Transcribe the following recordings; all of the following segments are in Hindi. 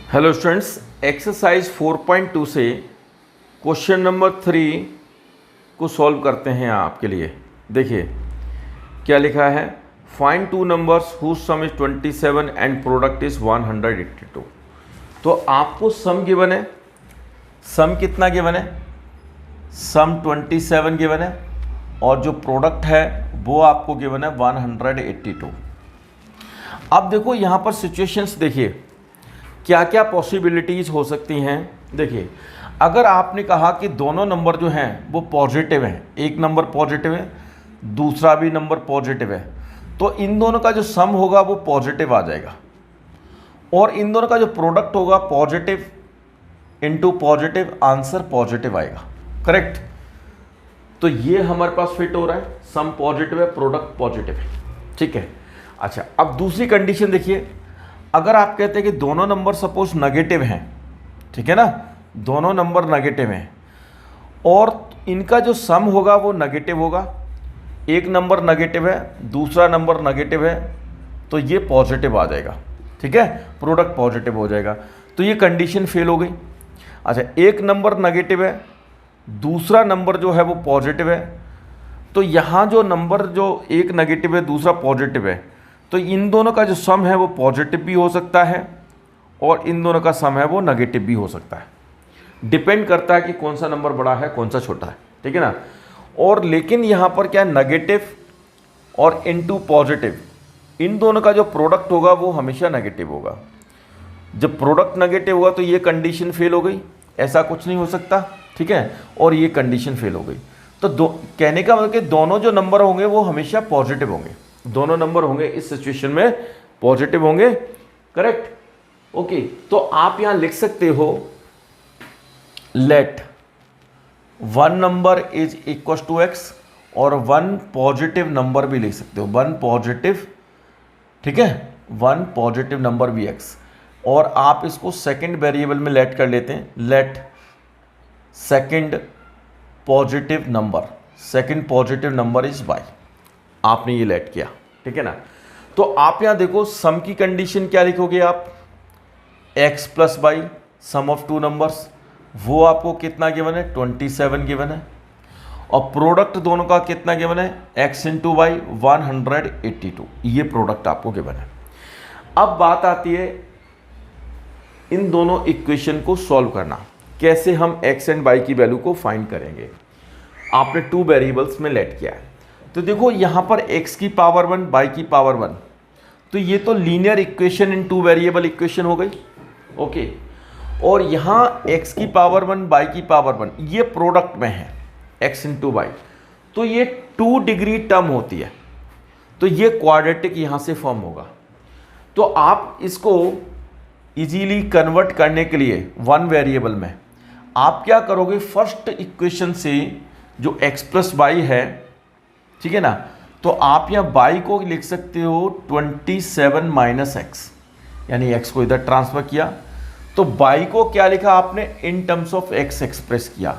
हेलो स्टूडेंट्स, एक्सरसाइज 4.2 से क्वेश्चन नंबर 3 को सॉल्व करते हैं आपके लिए। देखिए क्या लिखा है, find two numbers whose sum is 27 and product is 182। तो आपको सम गिवन है, सम कितना गिवन है, सम 27 गिवन है और जो प्रोडक्ट है वो आपको गिवन है 182। अब देखो यहाँ पर सिचुएशंस देखिए क्या क्या पॉसिबिलिटीज़ हो सकती हैं। देखिए अगर आपने कहा कि दोनों नंबर जो हैं वो पॉजिटिव हैं, एक नंबर पॉजिटिव है दूसरा भी नंबर पॉजिटिव है, तो इन दोनों का जो सम होगा वो पॉजिटिव आ जाएगा और इन दोनों का जो प्रोडक्ट होगा positive into positive, answer positive आएगा। करेक्ट। तो ये हमारे पास फिट हो रहा है, सम पॉजिटिव है प्रोडक्ट पॉजिटिव है। ठीक है। अच्छा, अब दूसरी कंडीशन देखिए, अगर आप कहते हैं कि दोनों नंबर सपोज नेगेटिव हैं, ठीक है ना, दोनों नंबर नेगेटिव हैं और इनका जो सम होगा वो नेगेटिव होगा, एक नंबर नेगेटिव है दूसरा नंबर नेगेटिव है, तो ये पॉजिटिव आ जाएगा। ठीक है, प्रोडक्ट पॉजिटिव हो जाएगा। तो ये कंडीशन फेल हो गई। अच्छा, एक नंबर नेगेटिव है दूसरा नंबर जो है वो पॉजिटिव है, तो यहाँ जो नंबर जो एक नेगेटिव है दूसरा पॉजिटिव है, तो इन दोनों का जो सम है वो पॉजिटिव भी हो सकता है और इन दोनों का सम है वो नेगेटिव भी हो सकता है। डिपेंड करता है कि कौन सा नंबर बड़ा है कौन सा छोटा है। ठीक है ना। और लेकिन यहाँ पर क्या है, नेगेटिव और इनटू पॉजिटिव, इन दोनों का जो प्रोडक्ट होगा वो हमेशा नेगेटिव होगा। जब प्रोडक्ट नेगेटिव होगा तो ये कंडीशन फेल हो गई, ऐसा कुछ नहीं हो सकता। ठीक है, और ये कंडीशन फेल हो गई। तो कहने का मतलब कि दोनों जो नंबर होंगे वो हमेशा पॉजिटिव होंगे, दोनों नंबर होंगे इस सिचुएशन में पॉजिटिव होंगे। करेक्ट। ओके, तो आप यहां लिख सकते हो let one number is equal to x और वन पॉजिटिव नंबर भी लिख सकते हो, वन पॉजिटिव, ठीक है, वन पॉजिटिव नंबर भी एक्स। और आप इसको सेकंड वेरिएबल में लेट कर लेते हैं, let second positive number, second positive number is y. आपने ये लेट किया। ठीक है ना। तो आप यहां देखो सम की कंडीशन क्या लिखोगे आप, x plus y, sum of two numbers, वो आपको कितना गिवन है 27 गिवन है और प्रोडक्ट दोनों का कितना गिवन है x इंटू वाई 182, ये प्रोडक्ट आपको गिवन है। अब बात आती है इन दोनों इक्वेशन को सॉल्व करना, कैसे हम x एंड y की वैल्यू को फाइंड करेंगे। आपने टू वेरिएबल्स में लेट किया है, तो देखो यहां पर x की पावर 1 y की पावर 1, तो ये तो linear equation in two variable equation हो गई। ओके, और यहां x की पावर 1 y की पावर 1 ये प्रोडक्ट में है x इंटू वाई, तो ये 2 डिग्री टर्म होती है, तो ये क्वाड्रेटिक यहां से फॉर्म होगा। तो आप इसको इजीली कन्वर्ट करने के लिए वन वेरिएबल में आप क्या करोगे, फर्स्ट इक्वेशन से जो x प्लस वाई है, ठीक है ना, तो आप यहाँ y को लिख सकते हो 27 माइनस एक्स, यानी x को इधर ट्रांसफर किया, तो y को क्या लिखा आपने in terms of x express किया,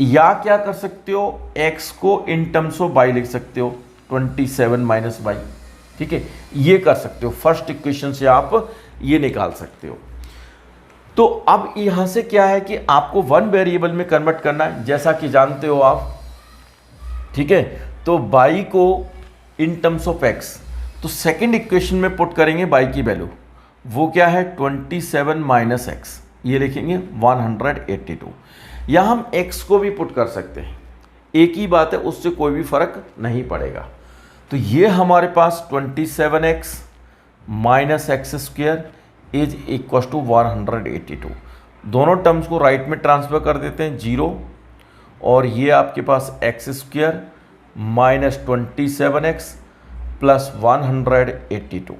या क्या कर सकते हो x को इन टर्म्स ऑफ y लिख सकते हो 27 माइनस वाई। ठीक है, ये कर सकते हो, फर्स्ट इक्वेशन से आप ये निकाल सकते हो। तो अब यहां से क्या है कि आपको वन वेरिएबल में कन्वर्ट करना है, जैसा कि जानते हो आप। ठीक है, तो y को इन टर्म्स ऑफ x, तो सेकंड इक्वेशन में पुट करेंगे y की वैल्यू, वो क्या है 27 माइनस एक्स, ये लिखेंगे 182। या हम x को भी पुट कर सकते हैं, एक ही बात है, उससे कोई भी फर्क नहीं पड़ेगा। तो ये हमारे पास 27x minus x square is equal to 182। दोनों टर्म्स को राइट में ट्रांसफर कर देते हैं 0, और ये आपके पास x square minus 27x plus 182,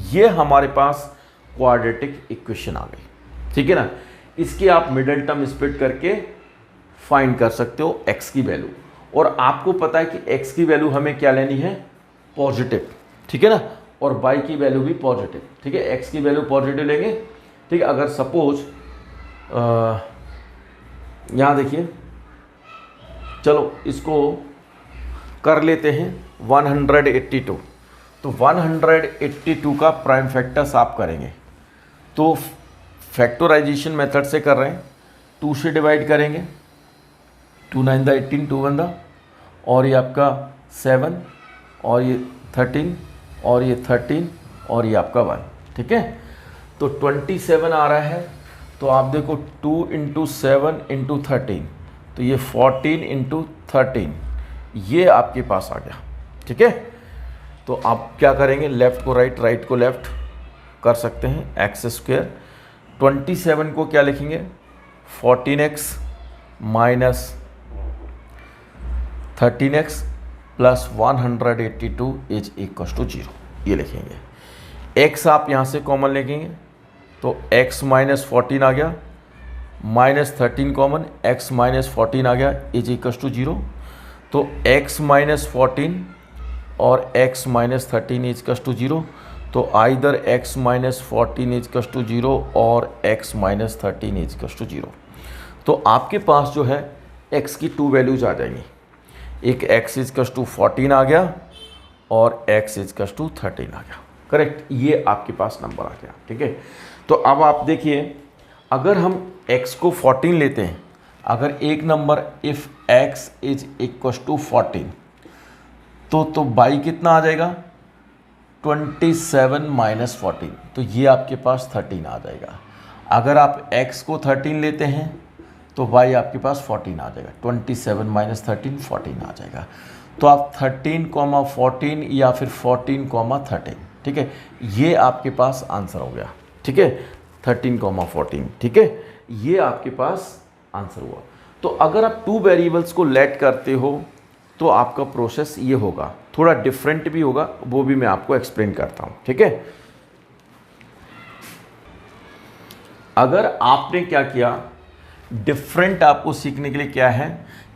ये हमारे पास क्वाड्रेटिक इक्वेशन आ गई। ठीक है ना। इसके आप मिडिल टर्म स्प्लिट करके फाइंड कर सकते हो x की वैल्यू, और आपको पता है कि x की वैल्यू हमें क्या लेनी है, पॉजिटिव। ठीक है ना, और y की वैल्यू भी पॉजिटिव। ठीक है, x की वैल्यू पॉजिटिव लेंगे। ठीक है, अगर सपोज यहाँ देखिए, चलो इसको कर लेते हैं 182। तो 182 का प्राइम फैक्टर्स आप करेंगे, तो फैक्टराइजेशन मेथड से कर रहे हैं, 2 से डिवाइड करेंगे, 2 9 द 18, 2 1 द, और ये आपका 7, और ये 13, और ये 13, और ये आपका 1, ठीक है। तो 27 आ रहा है, तो आप देखो 2 × 7 × 13, तो ये 14 × 13, ये आपके पास आ गया, ठीक है। तो आप क्या करेंगे, लेफ़्ट को राइट, राइट को लेफ़्ट कर सकते हैं, x²। 27 को क्या लिखेंगे, 14x minus 13x plus 182 is equal to 0, ये लिखेंगे। x आप यहाँ से कॉमन लेंगे, तो x माइनस 14 आ गया, माइनस 13 कॉमन, x माइनस 14 आ गया, इज इक्वल टू 0। तो x माइनस 14 और x minus 13 is equal to 0, तो either x minus 14 is equal to 0 और x minus 13 is equal to 0। तो आपके पास जो है x की 2 वैल्यूज आ जाएंगी, एक x इज इक्वल टू 14 आ गया और x इज इक्वल टू 13 आ गया, करेक्ट, ये आपके पास नंबर आ गया, ठीक है। तो अब आप देखिए, अगर हम x को 14 लेते हैं, अगर एक number if x is equal to 14, तो y कितना आ जाएगा, 27 माइनस 14, तो ये आपके पास 13 आ जाएगा। अगर आप x को 13 लेते हैं तो y आपके पास 14 आ जाएगा, 27 माइनस 13 14 आ जाएगा। तो आप 13,14 या फिर 14,13, ठीक है, ये आपके पास आंसर हो गया, ठीक है, 13,14, ठीक है, ये आपके पास आंसर हुआ। तो अगर आप 2 वेरिएबल्स को लेट करते हो तो आपका प्रोसेस ये होगा, थोड़ा डिफरेंट भी होगा, वो भी मैं आपको एक्सप्लेन करता हूँ, ठीक है। अगर आपने क्या किया, डिफरेंट आपको सीखने के लिए क्या है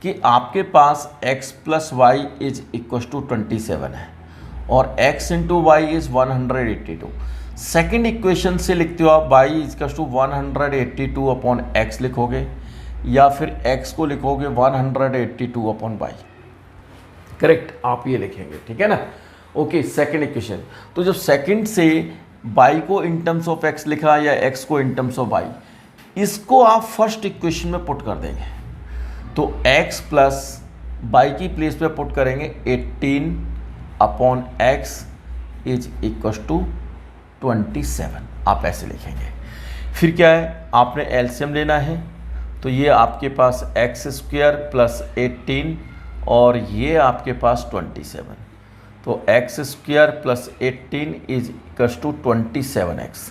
कि आपके पास x plus y is equal to 27 है और x into y is 182। Second equation से लिखते हो आप y is to 182 upon x लिखोगे, या फिर x को लिखोगे 182 अपॉन वाई, करेक्ट, आप ये लिखेंगे, ठीक है ना। Okay, second equation. तो जब सेकेंड से y को इन टर्म्स ऑफ x लिखा या x को इन टर्म्स ऑफ y, इसको आप फर्स्ट इक्वेशन में पुट कर देंगे, तो x प्लस y की प्लेस पे पुट करेंगे 18 upon x is equal to 27, आप ऐसे लिखेंगे। फिर क्या है, आपने एलसीएम लेना है, तो ये आपके पास x² प्लस 18 और ये आपके पास 27, तो x² plus 18 is equal to 27x,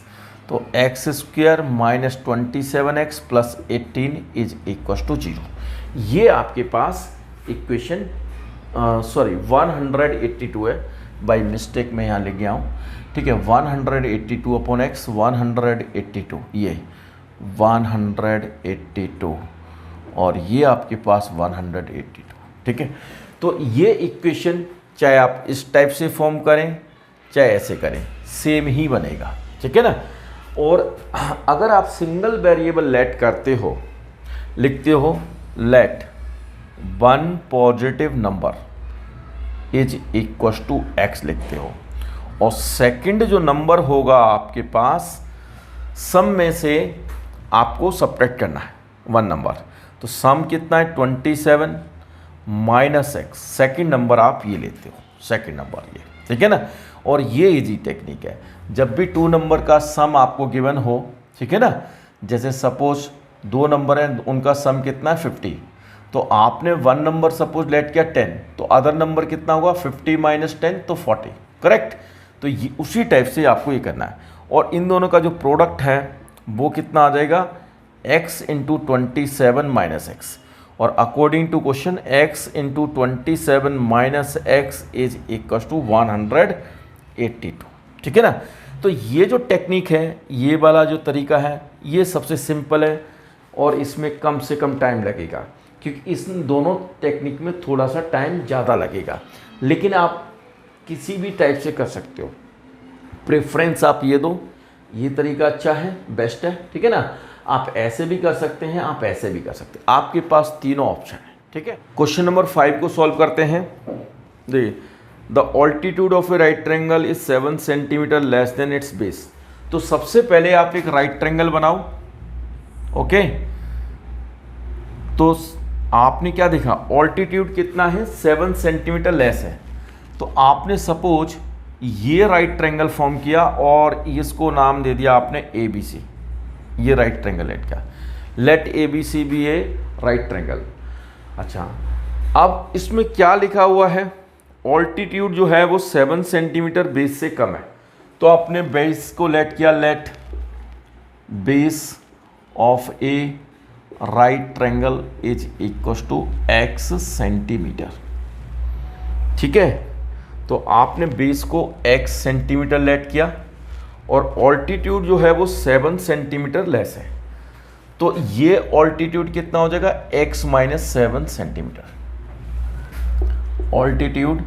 तो x² minus 27x plus 18 is equal to 0। ये आपके पास इक्वेशन 182 है, बाय मिस्टेक मैं यहाँ लिख गया हूँ, ठीक है। 182 अपॉन x 182, ये 182 और ये आपके पास 182, ठीक है। तो ये इक्वेशन चाहे आप इस टाइप से फॉर्म करें चाहे ऐसे करें, सेम ही बनेगा, ठीक है ना। और अगर आप सिंगल वेरिएबल लेट करते हो, लिखते हो let 1 positive number is equal to x लिखते हो, और सेकंड जो नंबर होगा आपके पास सम में से आपको सब्ट्रैक्ट करना है 1 नंबर, तो सम कितना है 27 माइनस x, सेकेंड नंबर आप ये लेते हो, सेकेंड नंबर ये, ठीक है ना। और ये इजी टेक्निक है, जब भी 2 नंबर का सम आपको गिवन हो, ठीक है ना, जैसे सपोज 2 नंबर हैं उनका सम कितना है 50, तो आपने 1 नंबर सपोज लेट किया 10, तो अदर नंबर कितना होगा 50 माइनस 10 तो 40, करेक्ट। तो ये उसी टाइप से आपको ये करना है, और इन दोनों का जो प्रोडक्ट है वो कितना आ जाएगा x इंटू 27 माइनस एक्स, और according to question x into 27 minus x is equal to 182, ठीक है ना। तो ये जो टेक्निक है, ये वाला जो तरीका है, ये सबसे सिंपल है और इसमें कम से कम टाइम लगेगा, क्योंकि इस दोनों टेक्निक में थोड़ा सा टाइम ज़्यादा लगेगा, लेकिन आप किसी भी टाइप से कर सकते हो। प्रेफरेंस आप ये दो, ये तरीका अच्छा है, बेस्ट है, ठीक है ना। आप ऐसे भी कर सकते हैं, आप ऐसे भी कर सकते हैं, आपके पास तीनों ऑप्शन है, ठीक है। क्वेश्चन नंबर 5 को सॉल्व करते हैं। देखिए the altitude of a right triangle is 7 centimetre less than it's base. तो सबसे पहले आप एक राइट ट्रायंगल बनाओ, ओके। तो आपने क्या देखा, ऑल्टीट्यूड कितना है, 7 सेंटीमीटर लेस है। तो आपने सपोज ये राइट ट्रायंगल फॉर्म किया और इसको नाम दे दिया आपने ए बी सी। ये राइट ट्रायंगल लेट क्या, let A B C be a right triangle. अच्छा, अब इसमें क्या लिखा हुआ है, ऑल्टीट्यूड जो है वो 7 सेंटीमीटर बेस से कम है। तो आपने बेस को लेट किया, let base of a right triangle is equal to x centimetre. ठीक है, तो आपने बेस को x सेंटीमीटर लेट किया और ऑल्टीट्यूड जो है वो 7 सेंटीमीटर लेस है। तो ये ऑल्टीट्यूड कितना हो जाएगा, x minus 7 centimetre. Altitude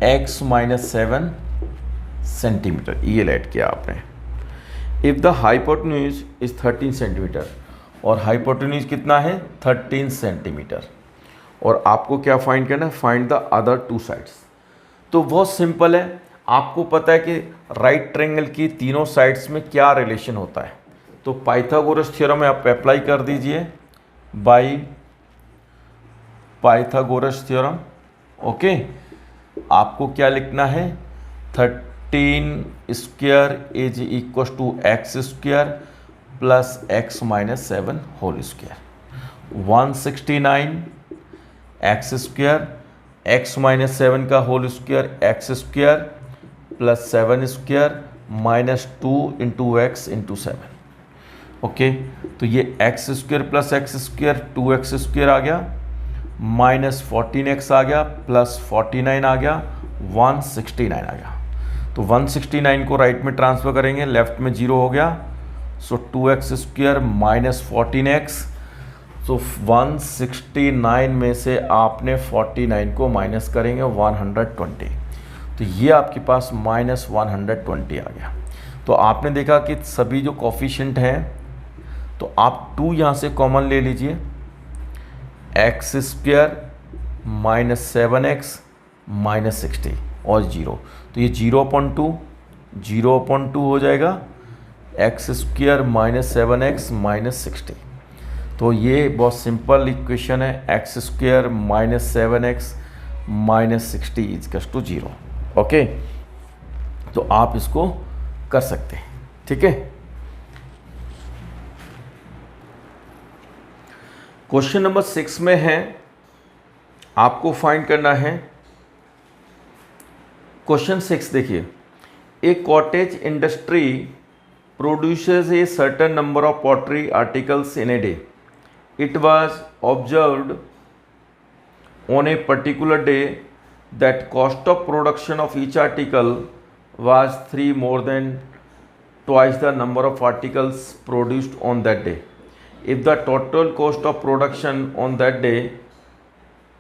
x minus 7 centimetre, ये लेट किया आपने। If the hypotenuse is 13 centimetre, और हाइपोटेन्यूज कितना है, 13 सेंटीमीटर। और आपको क्या फाइंड करना है, find the other two sides. तो बहुत सिंपल है, आपको पता है कि राइट ट्रायंगल की तीनों साइड्स में क्या रिलेशन होता है। तो पाइथागोरस थ्योरम आप अप्लाई कर दीजिए, बाय पाइथागोरस थ्योरम, ओके। आपको क्या लिखना है, 13 square is equal to x square plus x minus 7 whole square. 169 x square, x minus 7 का whole square x square plus 7 square minus 2 into x into 7, okay. तो ये x square plus x square 2x square आ गया, माइनस 14x आ गया, प्लस 49 आ गया, 169 आ गया। तो 169 को राइट में ट्रांसफर करेंगे, लेफ्ट में 0 हो गया। सो 2x स्क्वायर माइनस 14x, सो 169 में से आपने 49 को माइनस करेंगे 120। तो ये आपके पास माइनस 120 आ गया। तो आपने देखा कि सभी जो कोफिशिएंट हैं, तो आप 2 यहाँ से कॉमन ले लीजिए, x square minus 7x minus 60 और 0। तो ये 0.2 हो जाएगा, x square minus 7x minus 60। तो ये बहुत सिंपल इक्वेशन है, x square minus 7x minus 60 इजकस टू 0, ओके। तो आप इसको कर सकते हैं, ठीक है। क्वेश्चन नंबर 6 में है, आपको फाइंड करना है क्वेश्चन 6। देखिए, a cottage industry produces a certain number of pottery articles in a day. It was observed on a particular day that cost of production of each article was 3 more than twice the number of articles produced on that day. If the total cost of production on that day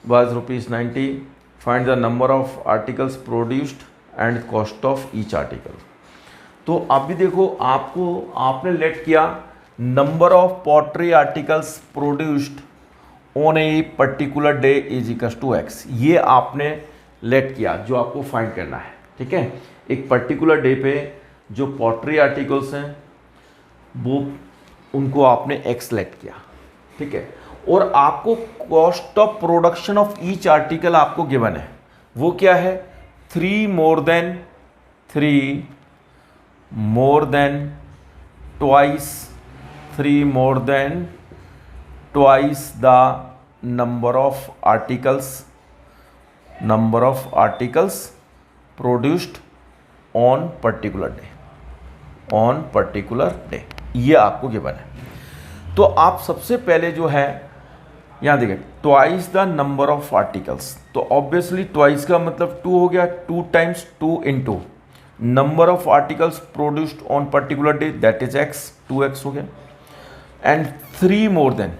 was rupees 90, find the number of articles produced and cost of each article. तो अभी देखो, आपने लेट किया number of pottery articles produced on a particular day is equal to x. ये आपने लेट किया, जो आपको फाइंड करना है, ठीक है। एक पर्टिकुलर डे पे जो पॉटरी आर्टिकल्स हैं वो उनको आपने एक्स लेट किया, ठीक है। और आपको cost of production of each article आपको गिवन है, वो क्या है, 3 more than twice the number of articles produced on particular day, ये आपको गिवन है। तो आप सबसे पहले जो है यहाँ देखिए, twice the number of articles. तो ऑब्वियसली ट्वाइस का मतलब 2 हो गया, 2 times 2 into number of articles produced on particular day, that is x, 2x हो गया। एंड 3 मोर देन,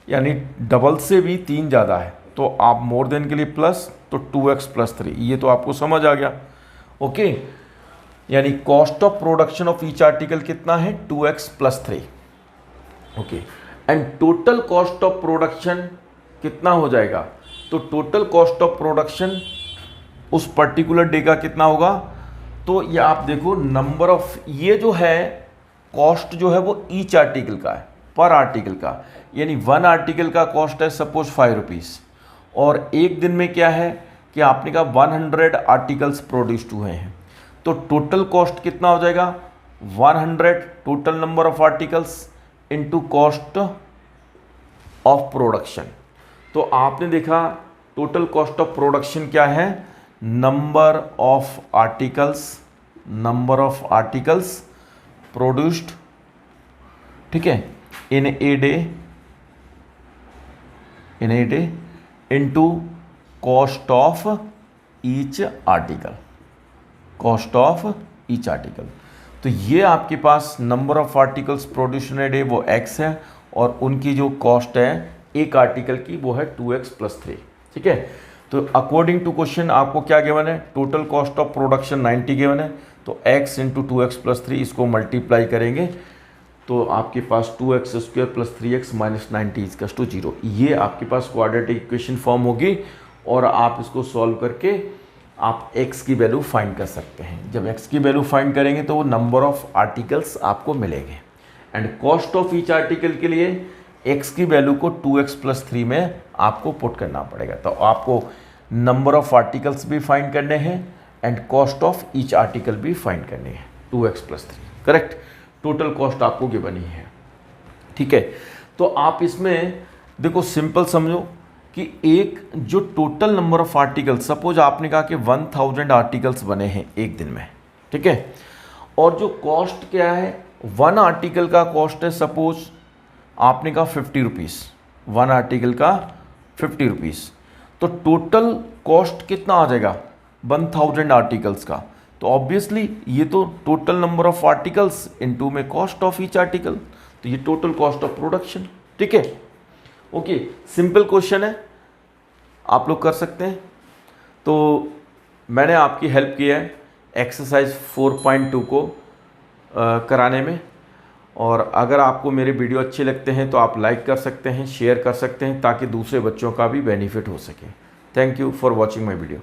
यानी डबल से भी 3 ज़्यादा है, तो आप मोर देन के लिए प्लस, तो 2x प्लस 3, ये तो आपको समझ आ गया, ओके। यानी cost of production of each article कितना है, 2x plus 3, okay. And total cost of production कितना हो जाएगा, तो टोटल कॉस्ट ऑफ प्रोडक्शन उस पर्टिकुलर डे का कितना होगा। तो ये आप देखो नंबर ऑफ, ये जो है कॉस्ट जो है वो ईच आर्टिकल का है, पर आर्टिकल का, यानी 1 आर्टिकल का कॉस्ट है सपोज 5 रुपीज़, और एक दिन में क्या है कि आपने कहा 100 आर्टिकल्स प्रोड्यूस्ड हुए हैं, तो टोटल कॉस्ट कितना हो जाएगा 100 total number of articles into cost of production. तो आपने देखा टोटल कॉस्ट ऑफ प्रोडक्शन क्या है, नंबर ऑफ आर्टिकल्स प्रोड्यूस्ड, ठीक है, in a day into cost of each article, तो ये आपके पास number of articles produce in a day वो x है, और उनकी जो कॉस्ट है एक आर्टिकल की वो है 2x + 3, ठीक है। तो अकॉर्डिंग टू क्वेश्चन आपको क्या गिवन है, total cost of production 90 given है, तो x × 2x + 3 इसको मल्टीप्लाई करेंगे तो आपके पास 2x² + 3x - 90 = 0। ये आपके पास क्वाड्रेटिक इक्वेशन फॉर्म होगी, और आप इसको सॉल्व करके आप x की वैल्यू फाइंड कर सकते हैं। जब x की वैल्यू फाइंड करेंगे तो वो नंबर ऑफ आर्टिकल्स आपको मिलेंगे, and cost of each article के लिए x की वैल्यू को 2x + 3 में आपको पुट करना पड़ेगा। तो आपको नंबर ऑफ आर्टिकल्स भी फाइंड करने हैं and cost of each article भी फाइंड करनी है, 2x + 3, करेक्ट। टोटल कॉस्ट आपको गिवन ही है, ठीक है। तो आप इसमें देखो सिंपल समझो कि एक जो total number of articles, suppose आपने कहा कि 1000 आर्टिकल्स बने हैं एक दिन में, ठीक है, और जो कॉस्ट क्या है 1 आर्टिकल का कॉस्ट है सपोज आपने कहा 50 रुपीज़, 1 आर्टिकल का 50 रुपीज़, तो टोटल कॉस्ट कितना आ जाएगा 1000 आर्टिकल्स का। तो ऑब्वियसली ये तो total number of articles into में कॉस्ट ऑफ ईच आर्टिकल, तो ये टोटल कॉस्ट ऑफ प्रोडक्शन, ठीक है। ओके, सिंपल क्वेश्चन है, आप लोग कर सकते हैं। तो मैंने आपकी हेल्प की है एक्सरसाइज 4.2 को कराने में, और अगर आपको मेरे वीडियो अच्छे लगते हैं तो आप लाइक कर सकते हैं, शेयर कर सकते हैं, ताकि दूसरे बच्चों का भी बेनिफिट हो सके। Thank you for watching my video.